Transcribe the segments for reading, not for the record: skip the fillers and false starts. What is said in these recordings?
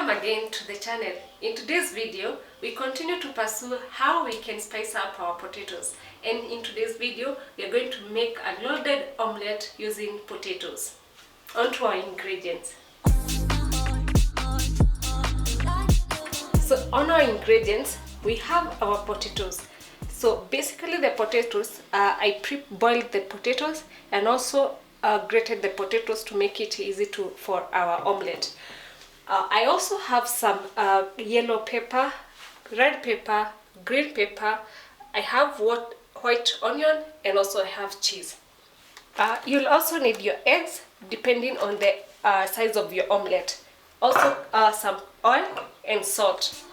Welcome again to the channel. In today's video, we continue to pursue how we can spice up our potatoes. And in today's video, we are going to make a loaded omelette using potatoes. On to our ingredients. So on our ingredients, we have our potatoes. So basically the potatoes, I pre-boiled the potatoes and also grated the potatoes to make it easy for our omelette. I also have some yellow pepper, red pepper, green pepper. I have white onion, and also I have cheese. You'll also need your eggs depending on the size of your omelette. Also some oil and salt.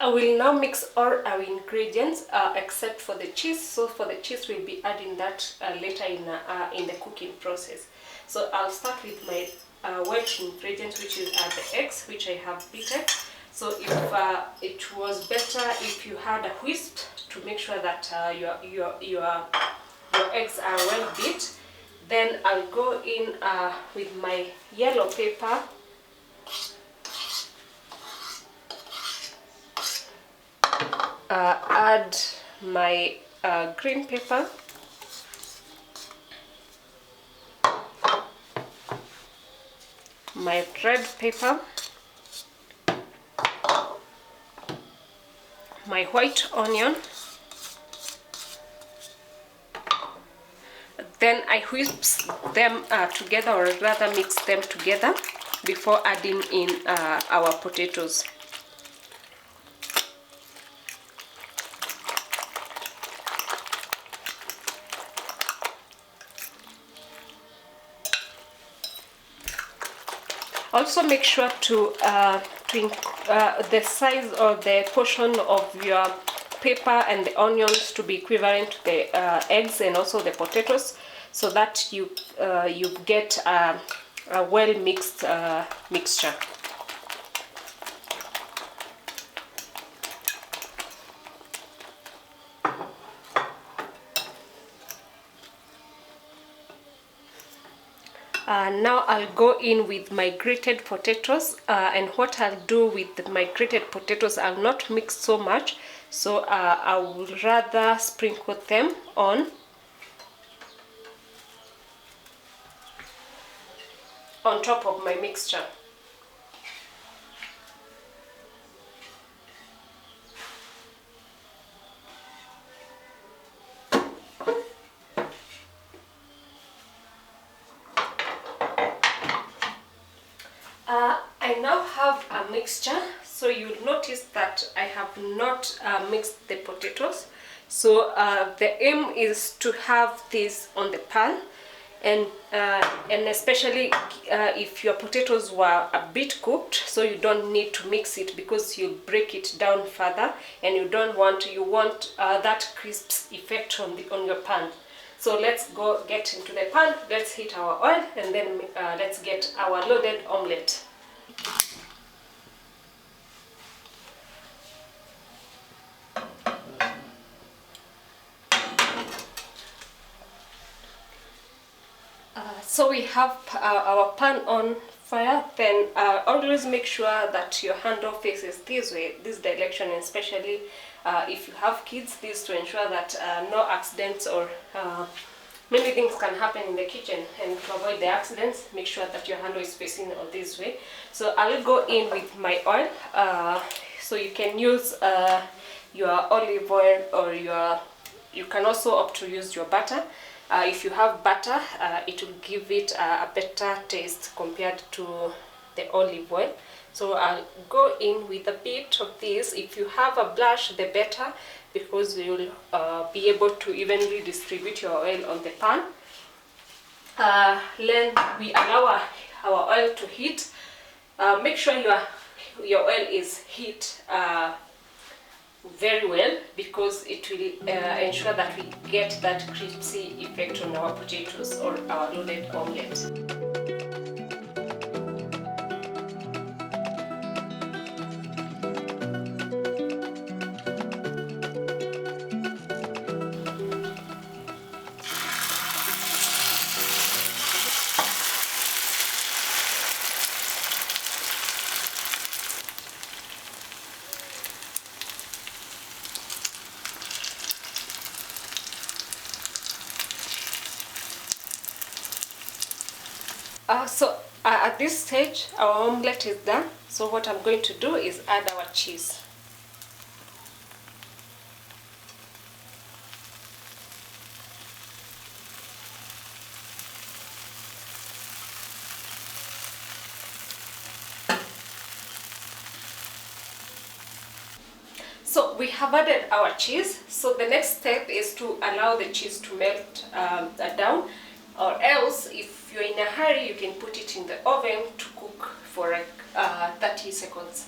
I will now mix all our ingredients except for the cheese. So for the cheese, we'll be adding that later in the cooking process. So I'll start with my wet ingredients, which is the eggs, which I have beaten. So if it was better if you had a whisk to make sure that your eggs are well beat. Then I'll go in with my yellow pepper. Add my green pepper, my red pepper, my white onion. Then I whisk them together, or rather mix them together before adding in our potatoes. Also make sure to the size or the portion of your pepper and the onions to be equivalent to the eggs and also the potatoes, so that you get a well mixed mixture. Now I'll go in with my grated potatoes, and what I'll do with my grated potatoes, I'll not mix so much, so I will rather sprinkle them on top of my mixture. I now have a mixture, so you'll notice that I have not mixed the potatoes. So the aim is to have this on the pan, and especially if your potatoes were a bit cooked, so you don't need to mix it because you break it down further, and you want that crisp effect on your pan. So let's go get into the pan. Let's heat our oil, and then let's get our loaded omelette. So we have our pan on fire. Then always make sure that your handle faces this way, this direction, and especially if you have kids, this to ensure that no accidents or Many things can happen in the kitchen, and to avoid the accidents, make sure that your handle is facing on this way. So I'll go in with my oil. So you can use your olive oil, or you can also opt to use your butter. If you have butter, it will give it a better taste compared to the olive oil. So I'll go in with a bit of this. If you have a brush, the better, because you'll be able to evenly distribute your oil on the pan. Then we allow our oil to heat. Make sure your oil is heat very well, because it will ensure that we get that crispy effect on our potatoes or our loaded omelette. At this stage, our omelette is done. So what I'm going to do is add our cheese. So we have added our cheese. So the next step is to allow the cheese to melt down, or else if you're in a hurry, you can put it in the oven to cook for like 30 seconds.